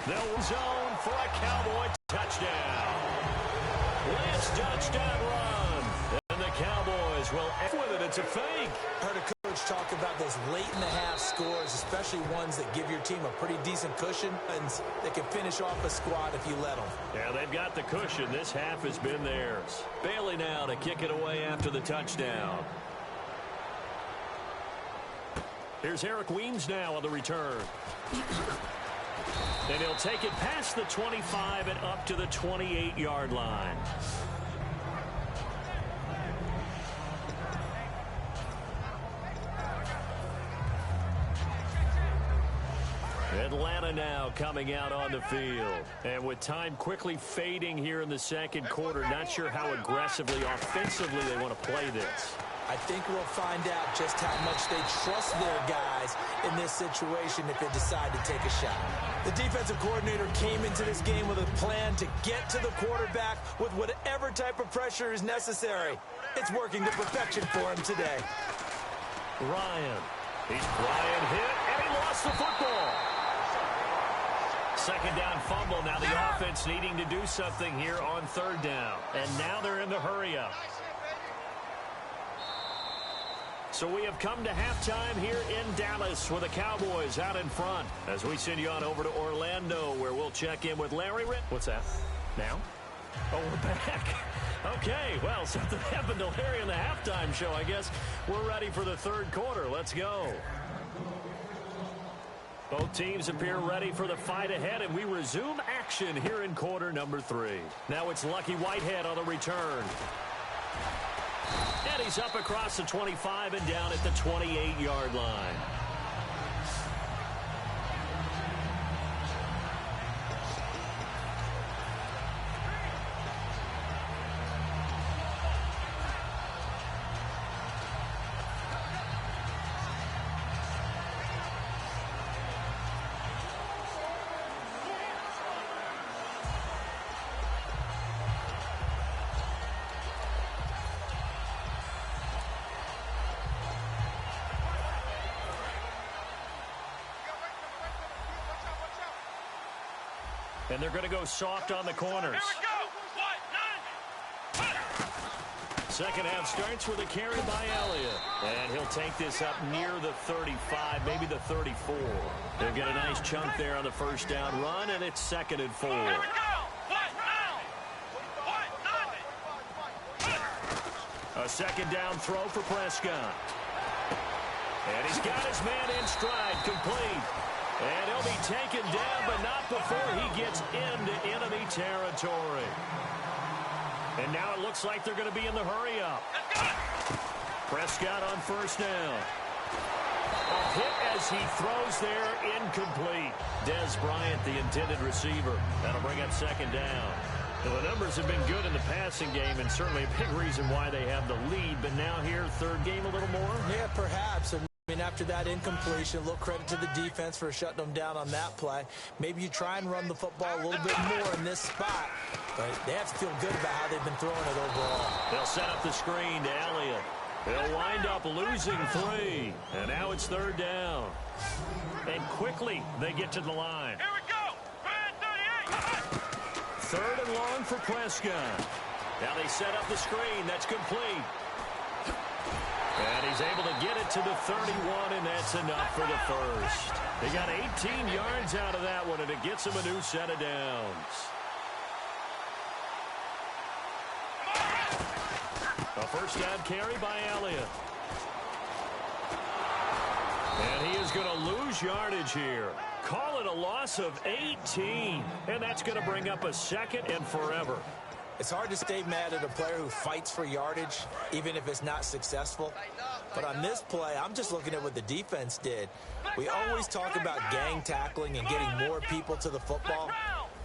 They'll zone for a Cowboy touchdown. Lance touchdown run. And the Cowboys will end with it. It's a fake. Heard a coach talk about those late-in-the-half scores, especially ones that give your team a pretty decent cushion, and they can finish off a squad if you let them. Yeah, they've got the cushion. This half has been theirs. Bailey now to kick it away after the touchdown. Here's Eric Weems now on the return. And he'll take it past the 25 and up to the 28-yard line. Atlanta now coming out on the field. And with time quickly fading here in the second quarter, not sure how aggressively, offensively they want to play this. I think we'll find out just how much they trust their guys in this situation if they decide to take a shot. The defensive coordinator came into this game with a plan to get to the quarterback with whatever type of pressure is necessary. It's working to perfection for him today. Ryan. Ryan hit, and he lost the football. Second down fumble. Now the offense needing to do something here on third down. And now they're in the hurry-up. So we have come to halftime here in Dallas with the Cowboys out in front. As we send you on over to Orlando, where we'll check in with Larry Ritt. What's that? Now? Oh, we're back. Okay, well, something happened to Larry in the halftime show, I guess. We're ready for the third quarter. Let's go. Both teams appear ready for the fight ahead, and we resume action here in quarter number 3. Now it's Lucky Whitehead on the return. And he's up across the 25 and down at the 28-yard line. And they're going to go soft on the corners. Second half starts with a carry by Elliott. And he'll take this up near the 35, maybe the 34. They'll get a nice chunk there on the first down run, and it's 2nd and 4. A second down throw for Prescott. And he's got his man in stride, complete. And he'll be taken down, but not before he gets into enemy territory. And now it looks like they're going to be in the hurry-up. Prescott on first down. A hit as he throws there, incomplete. Des Bryant, the intended receiver. That'll bring up second down. Well, the numbers have been good in the passing game, and certainly a big reason why they have the lead. But now here, third game a little more? Yeah, perhaps. I mean, after that incompletion, a little credit to the defense for shutting them down on that play. Maybe you try and run the football a little bit more in this spot, but they have to feel good about how they've been throwing it overall. They'll set up the screen to Elliott. They'll wind up losing 3, and now it's third down. And quickly, they get to the line. Here we go! 38! Third and long for Prescott. Now they set up the screen. That's complete. And he's able to get it to the 31, and that's enough for the first. They got 18 yards out of that one, and it gets them a new set of downs. A first down carry by Elliott. And he is going to lose yardage here. Call it a loss of 18. And that's going to bring up a 2nd and forever. It's hard to stay mad at a player who fights for yardage, even if it's not successful. But on this play, I'm just looking at what the defense did. We always talk about gang tackling and getting more people to the football.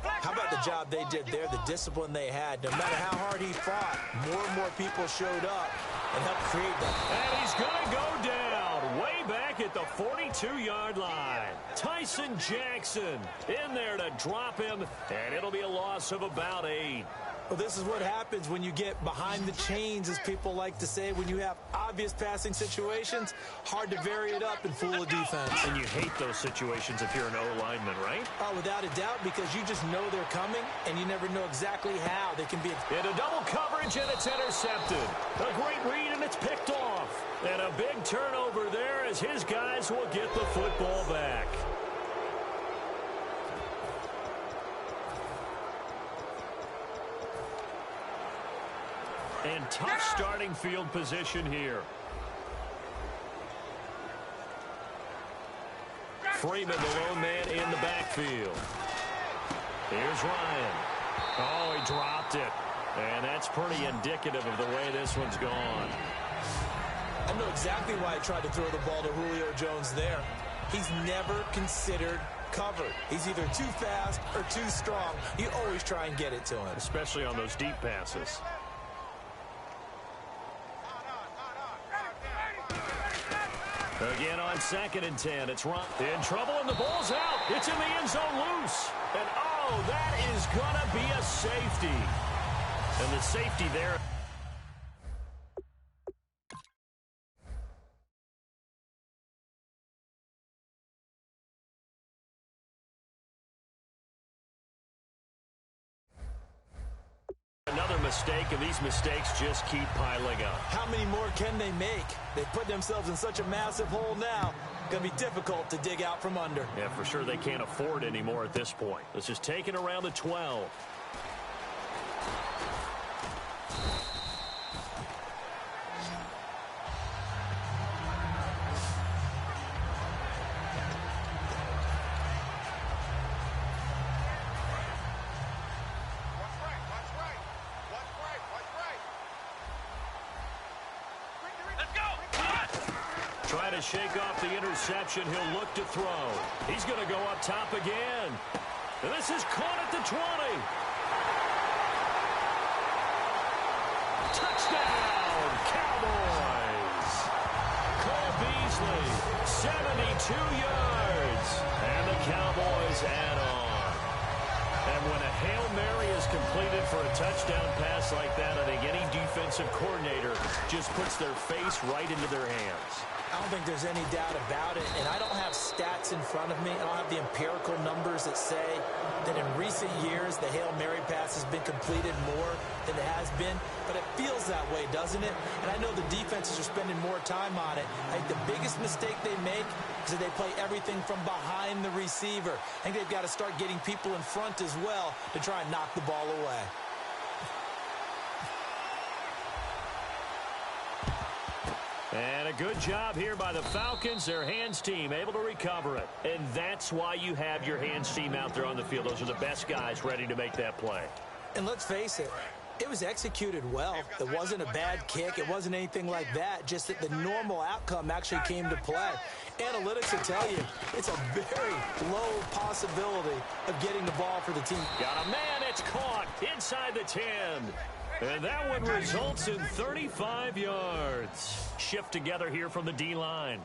How about the job they did there, the discipline they had? No matter how hard he fought, more and more people showed up and helped create that. And he's going to go down way back at the 42-yard line. Tyson Jackson in there to drop him, and it'll be a loss of about 8. Well, this is what happens when you get behind the chains, as people like to say. When you have obvious passing situations, hard to vary it up and fool a defense. And you hate those situations if you're an O-lineman, right? Oh, without a doubt, because you just know they're coming, and you never know exactly how they can be. Into double coverage, and it's intercepted. A great read, and it's picked off. And a big turnover there as his guys will get the football back. And tough starting field position here. Freeman, the lone man in the backfield. Here's Ryan. Oh, he dropped it. And that's pretty indicative of the way this one's gone. I know exactly why I tried to throw the ball to Julio Jones there. He's never considered covered. He's either too fast or too strong. You always try and get it to him. Especially on those deep passes. Again on 2nd and 10. It's Ron in trouble, and the ball's out. It's in the end zone loose. And, oh, that is going to be a safety. And the safety there. Another mistake, and these mistakes just keep piling up. How many more can they make? They put themselves in such a massive hole now. Going to be difficult to dig out from under. Yeah, for sure they can't afford anymore at this point. This is taken around the 12. Trying to shake off the interception. He'll look to throw. He's going to go up top again. And this is caught at the 20. Touchdown, Cowboys. Cole Beasley, 72 yards. And the Cowboys add on. And when a Hail Mary is completed for a touchdown pass like that, I think any defensive coordinator just puts their face right into their hands. I don't think there's any doubt about it, and I don't have stats in front of me. I don't have the empirical numbers that say that in recent years the Hail Mary pass has been completed more than it has been, but it feels that way, doesn't it? And I know the defenses are spending more time on it. I think the biggest mistake they make is that they play everything from behind the receiver. I think they've got to start getting people in front as well to try and knock the ball away. And a good job here by the Falcons, their hands team, able to recover it. And that's why you have your hands team out there on the field. Those are the best guys ready to make that play. And let's face it, it was executed well. It wasn't a bad kick. It wasn't anything like that, just that the normal outcome actually came to play. Analytics will tell you it's a very low possibility of getting the ball for the team. Got a man, it's caught inside the 10. And that one results in 35 yards. Shift together here from the D-line.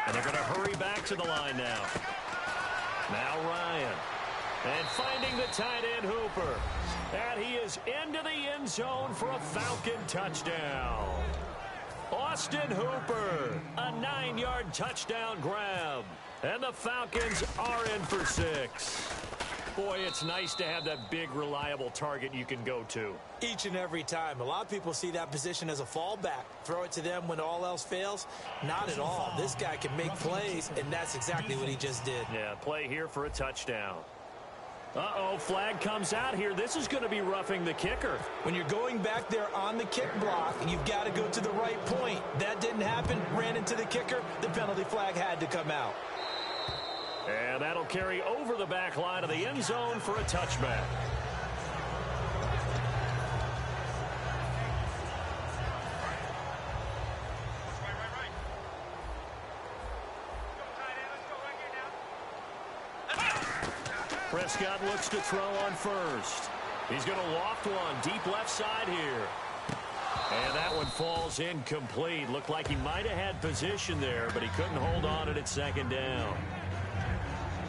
And they're going to hurry back to the line now. Now Ryan. And finding the tight end Hooper. And he is into the end zone for a Falcon touchdown. Austin Hooper, a 9-yard touchdown grab. And the Falcons are in for 6. Boy, it's nice to have that big, reliable target you can go to. Each and every time. A lot of people see that position as a fallback. Throw it to them when all else fails. Not at all. This guy can make plays, and that's exactly what he just did. Yeah, play here for a touchdown. Uh-oh, flag comes out here. This is going to be roughing the kicker. When you're going back there on the kick block, you've got to go to the right point. That didn't happen. Ran into the kicker. The penalty flag had to come out. And that'll carry over the back line of the end zone for a touchback. Prescott looks to throw on first. He's going to loft one deep left side here. And that one falls incomplete. Looked like he might have had position there, but he couldn't hold on at second down.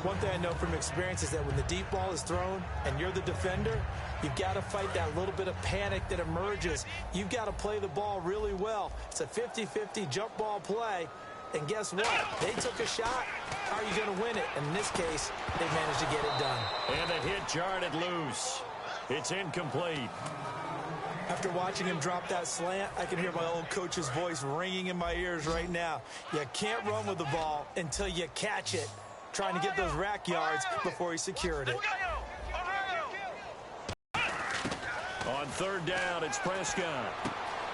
One thing I know from experience is that when the deep ball is thrown and you're the defender, you've got to fight that little bit of panic that emerges. You've got to play the ball really well. It's a 50-50 jump ball play. And guess what? They took a shot. How are you going to win it? And in this case, they managed to get it done. And the hit jarred it loose. It's incomplete. After watching him drop that slant, I can hear my old coach's voice ringing in my ears right now. You can't run with the ball until you catch it. Trying to get those rack yards before he secured it. On third down, it's Prescott.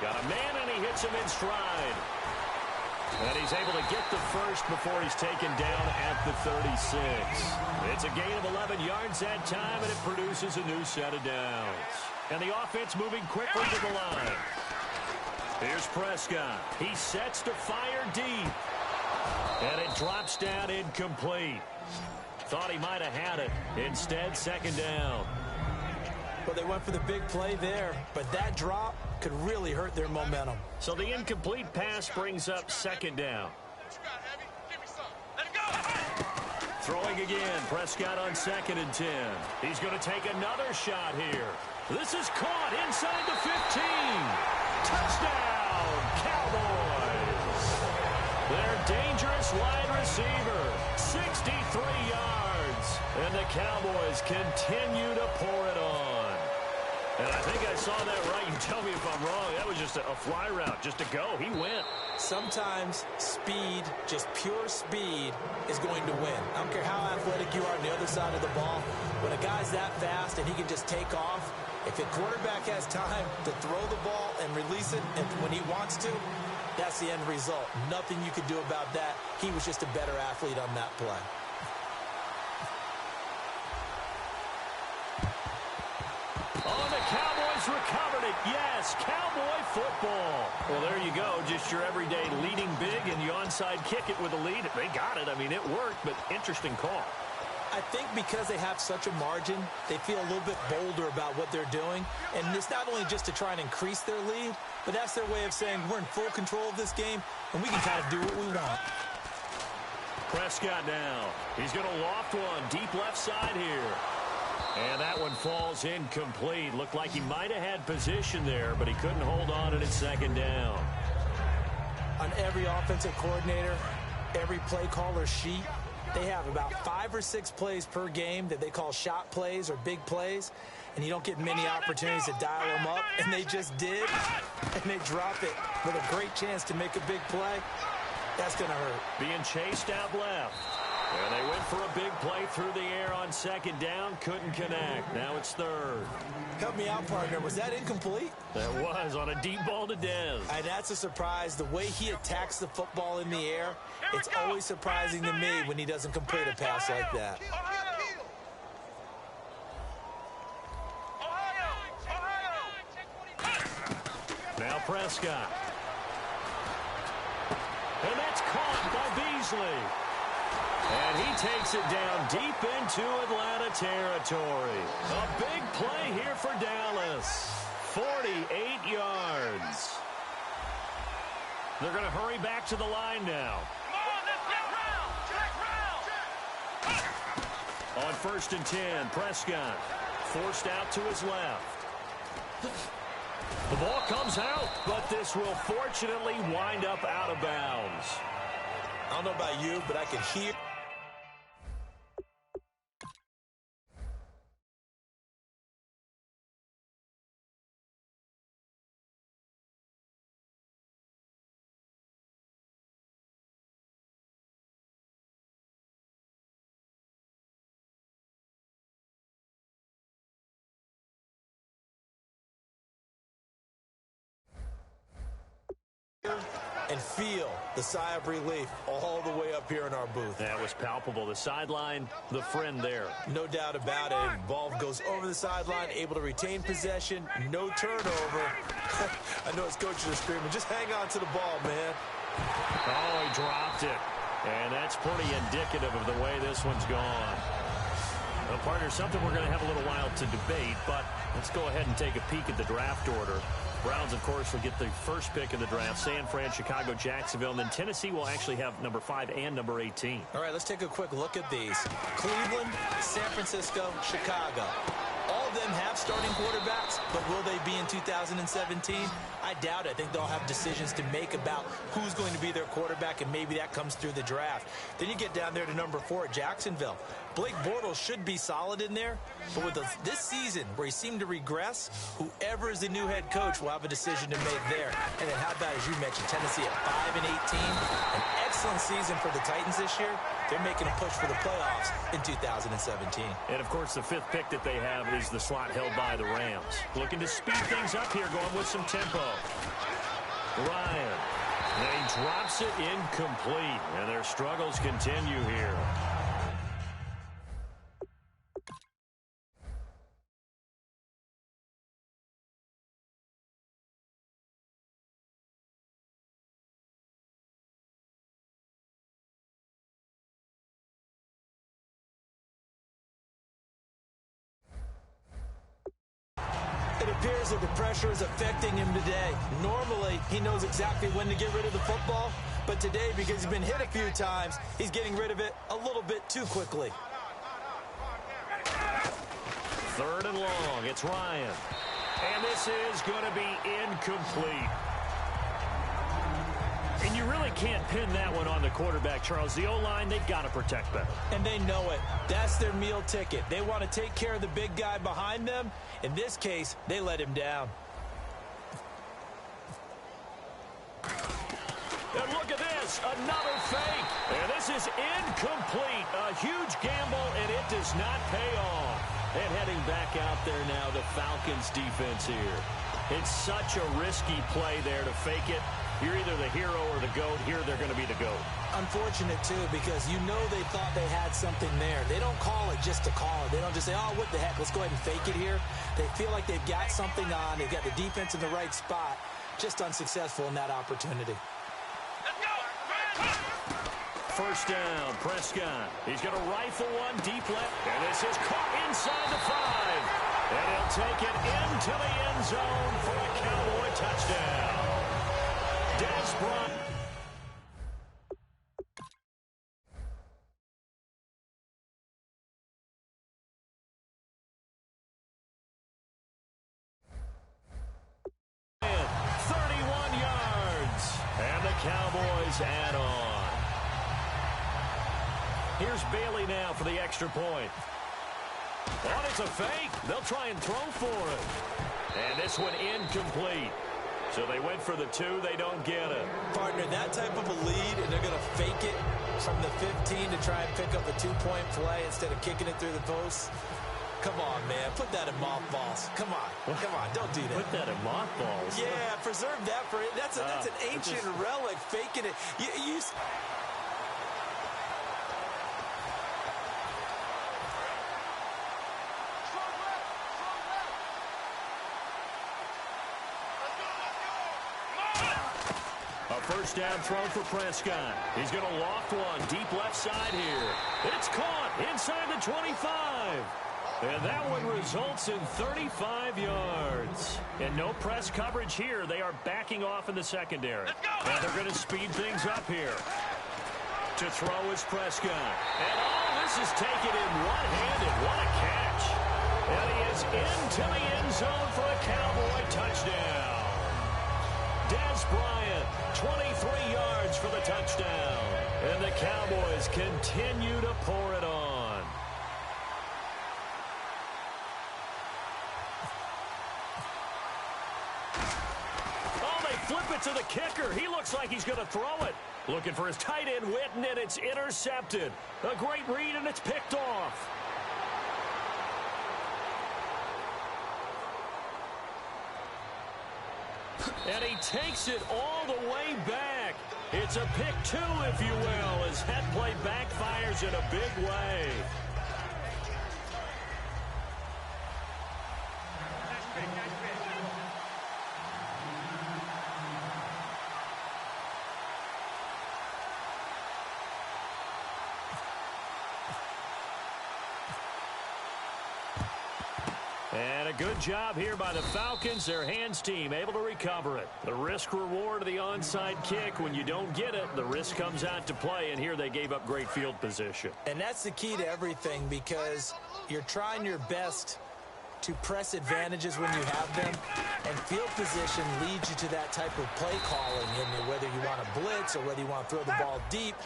Got a man, and he hits him in stride. And he's able to get the first before he's taken down at the 36. It's a gain of 11 yards that time, and it produces a new set of downs. And the offense moving quickly to the line. Here's Prescott. He sets to fire deep. And it drops down incomplete. Thought he might have had it. Instead, second down. Well, they went for the big play there, but that drop could really hurt their momentum. So the incomplete pass brings up second down. Throwing again, Prescott on 2nd and 10. He's going to take another shot here. This is caught inside the 15. Touchdown, Cowboys. Their dangerous wide receiver, 63 yards. And the Cowboys continue to pour it on. And I think I saw that right. You tell me if I'm wrong. That was just a fly route, just to go. He went. Sometimes speed, just pure speed, is going to win. I don't care how athletic you are on the other side of the ball. When a guy's that fast and he can just take off, if the quarterback has time to throw the ball and release it and when he wants to, that's the end result. Nothing you could do about that. He was just a better athlete on that play. Recovered it. Yes, Cowboy football. Well, there you go. Just your everyday leading big, and you onside kick it with a lead. They got it. I mean, it worked, but interesting call. I think because they have such a margin, they feel a little bit bolder about what they're doing. And it's not only just to try and increase their lead, but that's their way of saying we're in full control of this game, and we can kind of do what we want. Prescott now. He's going to loft one deep left side here. And that one falls incomplete. Looked like he might have had position there, but he couldn't hold on at second down. On every offensive coordinator, every play caller sheet, they have about 5 or 6 plays per game that they call shot plays or big plays, and you don't get many opportunities to dial them up, and they just did, and they drop it with a great chance to make a big play. That's going to hurt. Being chased out left. And they went for a big play through the air on second down. Couldn't connect. Now it's third. Help me out, partner. Was that incomplete? That was on a deep ball to Dez. And that's a surprise. The way he attacks the football in the air, it's always surprising to me when he doesn't complete a pass like that. Now Prescott. And that's caught by Beasley. And he takes it down deep into Atlanta territory. A big play here for Dallas. 48 yards. They're going to hurry back to the line now. On 1st and 10, Prescott forced out to his left. The ball comes out, but this will fortunately wind up out of bounds. I don't know about you, but I can hear. And feel the sigh of relief all the way up here in our booth. That was palpable. The sideline, the friend there. No doubt about it. Ball goes over the sideline, able to retain possession, no turnover. I know his coaches are screaming, just hang on to the ball, man. Oh, he dropped it. And that's pretty indicative of the way this one's gone. Well, partner, something we're going to have a little while to debate, but let's go ahead and take a peek at the draft order. Browns, of course, will get the first pick in the draft. San Fran, Chicago, Jacksonville. And then Tennessee will actually have number 5 and number 18. All right, let's take a quick look at these. Cleveland, San Francisco, Chicago. All of them have starting quarterbacks, but will they be in 2017? I doubt it. I think they'll have decisions to make about who's going to be their quarterback, and maybe that comes through the draft. Then you get down there to number 4 at Jacksonville. Blake Bortles should be solid in there, but with this season where he seemed to regress, whoever is the new head coach will have a decision to make there. And then how about, as you mentioned, Tennessee at 5-18, an excellent season for the Titans this year. They're making a push for the playoffs in 2017. And, of course, the 5th pick that they have is the slot held by the Rams. Looking to speed things up here, going with some tempo. Ryan. And he drops it incomplete. And their struggles continue here. It appears that the pressure is affecting him today. Normally, he knows exactly when to get rid of the football, but today, because he's been hit a few times, he's getting rid of it a little bit too quickly. 3rd and long. It's Ryan. And this is going to be incomplete. And you really can't pin that one on the quarterback, Charles. The O-line, they've got to protect better. And they know it. That's their meal ticket. They want to take care of the big guy behind them. In this case, they let him down. And look at this, another fake. And this is incomplete. A huge gamble, and it does not pay off. And heading back out there now, the Falcons defense here. It's such a risky play there to fake it. You're either the hero or the GOAT. Here, they're going to be the GOAT. Unfortunate, too, because you know they thought they had something there. They don't call it just to call it. They don't just say, oh, what the heck, let's go ahead and fake it here. They feel like they've got something on. They've got the defense in the right spot. Just unsuccessful in that opportunity. First down, Prescott. He's going to rifle one deep left. And this is caught inside the 5. And he'll take it into the end zone for a Cowboy touchdown. Des Bryant. Cowboys add on. Here's Bailey now for the extra point. Oh, it's a fake. They'll try and throw for it. And this one incomplete. So they went for the 2. They don't get it. Partner, that type of a lead, and they're going to fake it from the 15 to try and pick up a 2-point play instead of kicking it through the post. Come on, man. Put that in mothballs. Come on. Come on. Don't do that. Put that in mothballs? Yeah, preserve that for it. That's an ancient relic, faking it. You A first down throw for Prescott. He's going to loft one deep left side here. It's caught inside the 25. And that one results in 35 yards. And no press coverage here. They are backing off in the secondary. And they're going to speed things up here. To throw is Prescott. And all this is taken in one-handed. What a catch. And he is into the end zone for a Cowboy touchdown. Des Bryant, 23 yards for the touchdown. And the Cowboys continue to pour it on. Flip it to the kicker. He looks like he's going to throw it. Looking for his tight end, Witten, and it's intercepted. A great read, and it's picked off. And he takes it all the way back. It's a pick 2, if you will, as head play backfires in a big way. And a good job here by the Falcons. Their hands team able to recover it. The risk reward of the onside kick. When you don't get it, the risk comes out to play. And here they gave up great field position. And that's the key to everything, because you're trying your best to press advantages when you have them, and field position leads you to that type of play calling, in whether you want to blitz or whether you want to throw the ball deep,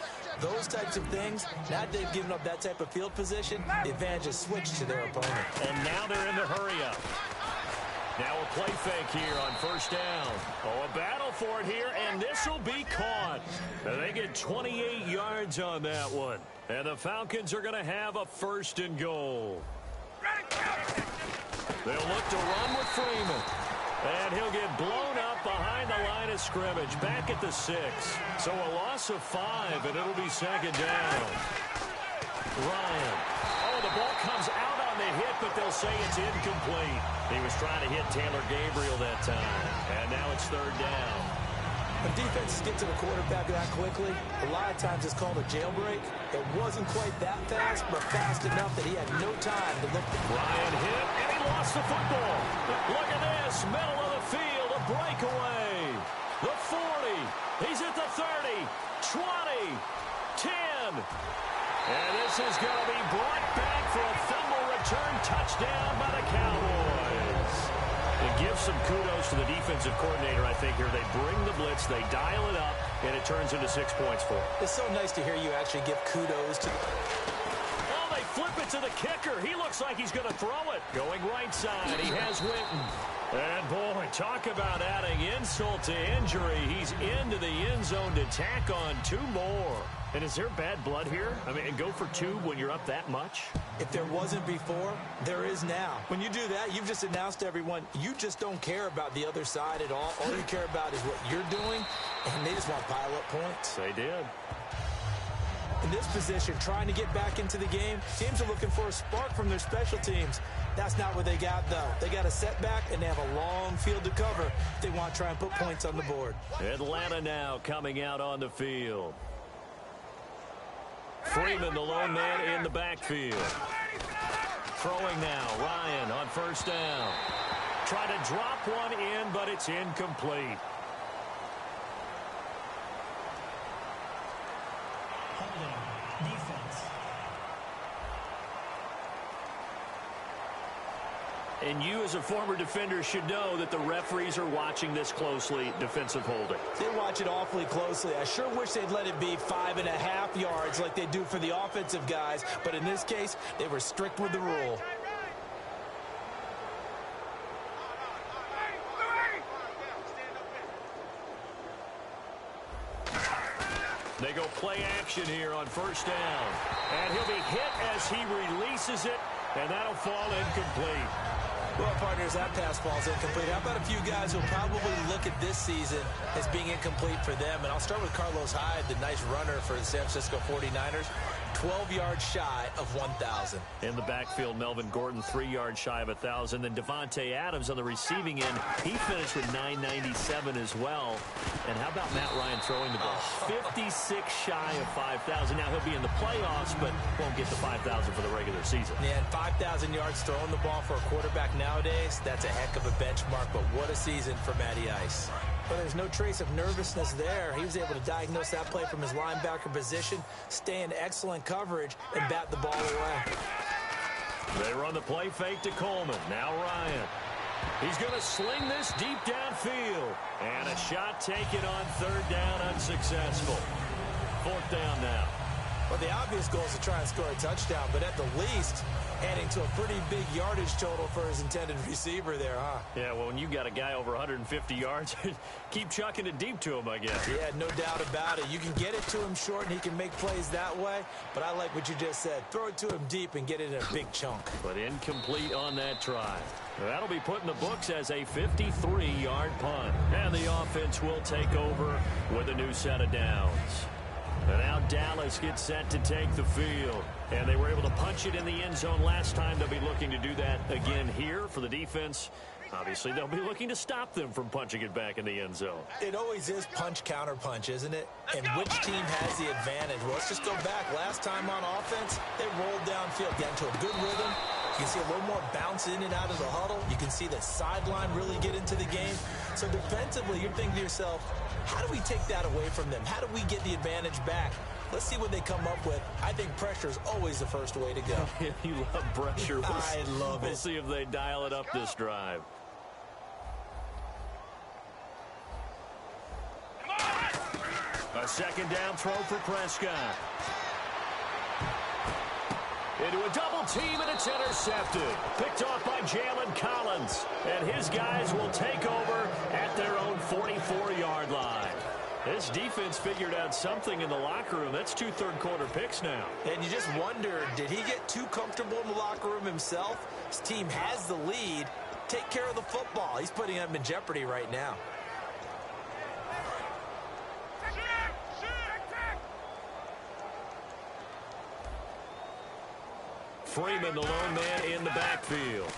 those types of things. Now that they've given up that type of field position, the advantage is switched to their opponent. And now they're in the hurry-up. Now a play fake here on first down. Oh, a battle for it here, and this will be caught. And they get 28 yards on that one. And the Falcons are going to have a first and goal. They'll look to run with Freeman. And he'll get blown up behind the line of scrimmage, back at the 6. So a loss of 5, and it'll be second down. Ryan. Oh, the ball comes out on the hit, but they'll say it's incomplete. He was trying to hit Taylor Gabriel that time. And now it's third down. When defenses get to the quarterback that quickly, a lot of times it's called a jailbreak. It wasn't quite that fast, but fast enough that he had no time to look. Ryan hit, and he lost the football. Look at this, middle of the field, a breakaway. The 40, he's at the 30, 20, 10. And this is going to be brought back for a fumble return touchdown by the Cowboys. It gives some kudos to the defensive coordinator, I think, here. They bring the blitz, they dial it up, and it turns into 6 points for them. It's so nice to hear you actually give kudos to... Oh, they flip it to the kicker. He looks like he's going to throw it. Going right side, he has Winton. And, boy, talk about adding insult to injury. He's into the end zone to tack on 2 more. And is there bad blood here? I mean, go for 2 when you're up that much? If there wasn't before, there is now. When you do that, you've just announced to everyone, you just don't care about the other side at all. All you care about is what you're doing, and they just want to pile up points. They did. In this position, trying to get back into the game, teams are looking for a spark from their special teams. That's not what they got, though. They got a setback, and they have a long field to cover if they want to try and put points on the board. Atlanta now coming out on the field. Freeman, the lone man in the backfield. Throwing now, Ryan on first down. Try to drop one in, but it's incomplete. Holding, defense. And you, as a former defender, should know that the referees are watching this closely, defensive holding. They watch it awfully closely. I sure wish they'd let it be 5.5 yards like they do for the offensive guys, but in this case, they were strict with the rule. They go play action here on first down. And he'll be hit as he releases it, and that'll fall incomplete. Well, partners, that pass falls incomplete. How about a few guys who will probably look at this season as being incomplete for them? And I'll start with Carlos Hyde, the nice runner for the San Francisco 49ers. 12 yards shy of 1,000. In the backfield, Melvin Gordon, 3 yards shy of 1,000. Then Devontae Adams on the receiving end. He finished with 997 as well. And how about Matt Ryan throwing the ball? 56 shy of 5,000. Now he'll be in the playoffs, but won't get the 5,000 for the regular season. Yeah, and 5,000 yards throwing the ball for a quarterback nowadays, that's a heck of a benchmark. But what a season for Matty Ice. But there's no trace of nervousness there. He was able to diagnose that play from his linebacker position, stay in excellent coverage, and bat the ball away. They run the play fake to Coleman. Now Ryan. He's going to sling this deep downfield. And a shot taken on third down, unsuccessful. Fourth down now. Well, the obvious goal is to try and score a touchdown, but at the least, adding to a pretty big yardage total for his intended receiver there, huh? Yeah, well, when you got a guy over 150 yards, keep chucking it deep to him, I guess. Yeah, no doubt about it. You can get it to him short, and he can make plays that way, but I like what you just said. Throw it to him deep and get it in a big chunk. But incomplete on that try. That'll be put in the books as a 53-yard punt. And the offense will take over with a new set of downs. And now Dallas gets set to take the field. And they were able to punch it in the end zone last time. They'll be looking to do that again here for the defense. Obviously, they'll be looking to stop them from punching it back in the end zone. It always is punch-counter-punch, isn't it? And which team has the advantage? Well, let's just go back. Last time on offense, they rolled downfield, got into a good rhythm, You can see a little more bounce in and out of the huddle. You can see the sideline really get into the game. So defensively, you're thinking to yourself, how do we take that away from them? How do we get the advantage back? Let's see what they come up with. I think pressure is always the first way to go. You love pressure. I love it. We'll see if they dial it up this drive. A second down throw for Prescott. Into a double team, and it's intercepted. Picked off by Jalen Collins. And his guys will take over at their own 44-yard line. This defense figured out something in the locker room. That's 2 third-quarter picks now. And you just wonder, did he get too comfortable in the locker room himself? His team has the lead. Take care of the football. He's putting them in jeopardy right now. Freeman, the lone man in the backfield.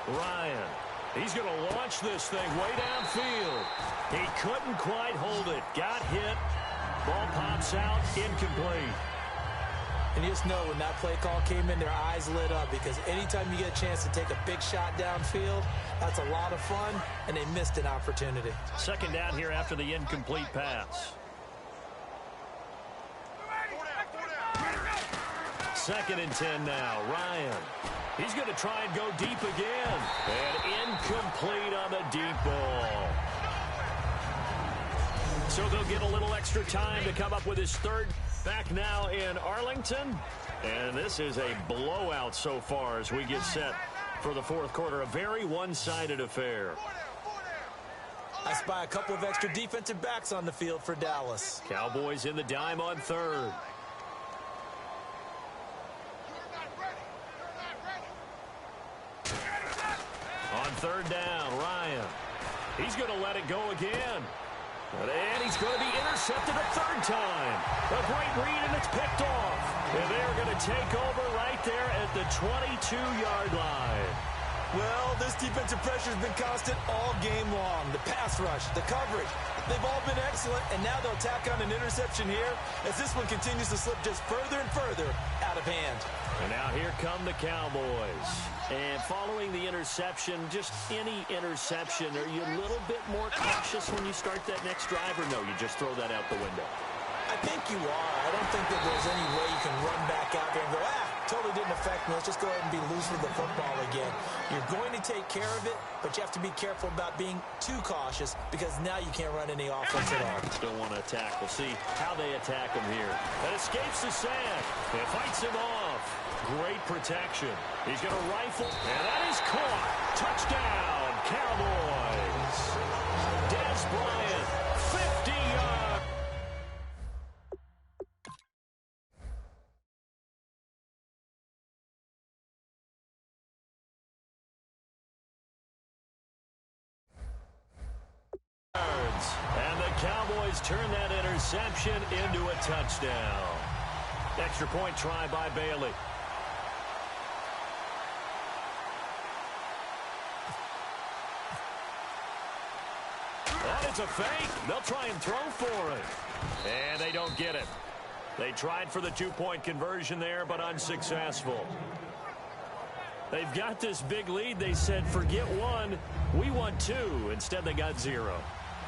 Ryan. He's going to launch this thing way downfield. He couldn't quite hold it. Got hit. Ball pops out. Incomplete. And you just know when that play call came in, their eyes lit up, because anytime you get a chance to take a big shot downfield, that's a lot of fun, and they missed an opportunity. Second down here after the incomplete pass. Second and 10 now. Ryan. He's going to try and go deep again. And incomplete on the deep ball. So they'll get a little extra time to come up with his third. Back now in Arlington. And this is a blowout so far as we get set for the fourth quarter. A very one-sided affair. I spy a couple of extra defensive backs on the field for Dallas. Cowboys in the dime on third. On third down, Ryan. He's going to let it go again. And he's going to be intercepted a third time. A great read, and it's picked off. And they're going to take over right there at the 22-yard line. Well, this defensive pressure has been constant all game long. The pass rush, the coverage, they've all been excellent, and now they'll tack on an interception here as this one continues to slip just further and further out of hand. And now here come the Cowboys. And following the interception, just any interception, are you a little bit more cautious when you start that next drive, or no, you just throw that out the window? I think you are. I don't think that there's any way you can run back out there and go, totally didn't affect me. Let's just go ahead and be loose with the football again. You're going to take care of it, but you have to be careful about being too cautious, because now you can't run any offense at all. Still want to attack. We'll see how they attack him here. That escapes the sand. It fights him off. Great protection. He's going to rifle, and that is caught. Touchdown, Cowboys. Dez Bryant, 50 yards. And the Cowboys turn that interception into a touchdown. Extra point try by Bailey. And it's a fake. They'll try and throw for it. And they don't get it. They tried for the two-point conversion there, but unsuccessful. They've got this big lead. They said, forget one, we want two. Instead, they got 0.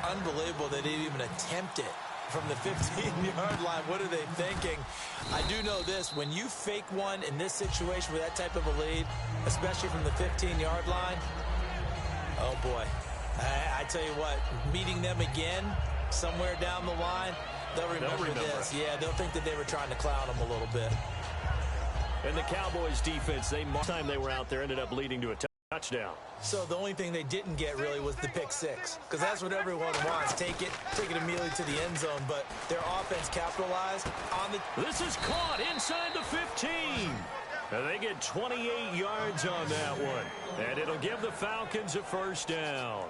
Unbelievable they didn't even attempt it from the 15-yard line. What are they thinking? I do know this. When you fake one in this situation with that type of a lead, especially from the 15-yard line, oh, boy. I tell you what, meeting them again somewhere down the line, they'll remember this. Yeah, they'll think that they were trying to clown them a little bit. And the Cowboys defense, time they were out there, ended up leading to a touchdown. So the only thing they didn't get really was the pick six, because that's what everyone wants. Take it immediately to the end zone, but their offense capitalized on the... This is caught inside the 15. And they get 28 yards on that one. And it'll give the Falcons a first down.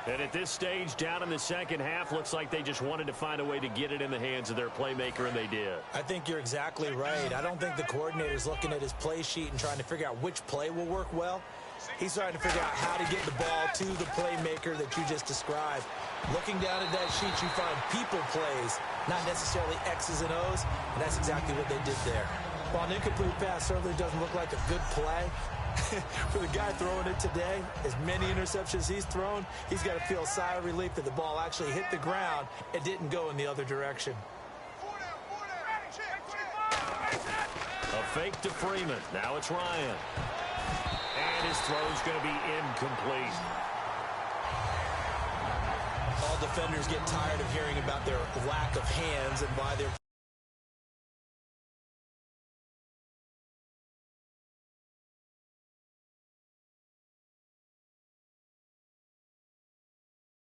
And at this stage, down in the second half, looks like they just wanted to find a way to get it in the hands of their playmaker, and they did. I think you're exactly right. I don't think the coordinator's looking at his play sheet and trying to figure out which play will work well. He's trying to figure out how to get the ball to the playmaker that you just described. Looking down at that sheet, you find people plays, not necessarily X's and O's, and that's exactly what they did there. While an incomplete pass certainly doesn't look like a good play, for the guy throwing it today, as many interceptions he's thrown, he's got to feel a sigh of relief that the ball actually hit the ground and didn't go in the other direction. A fake to Freeman. Now it's Ryan. And his throw's going to be incomplete. All defenders get tired of hearing about their lack of hands and why they're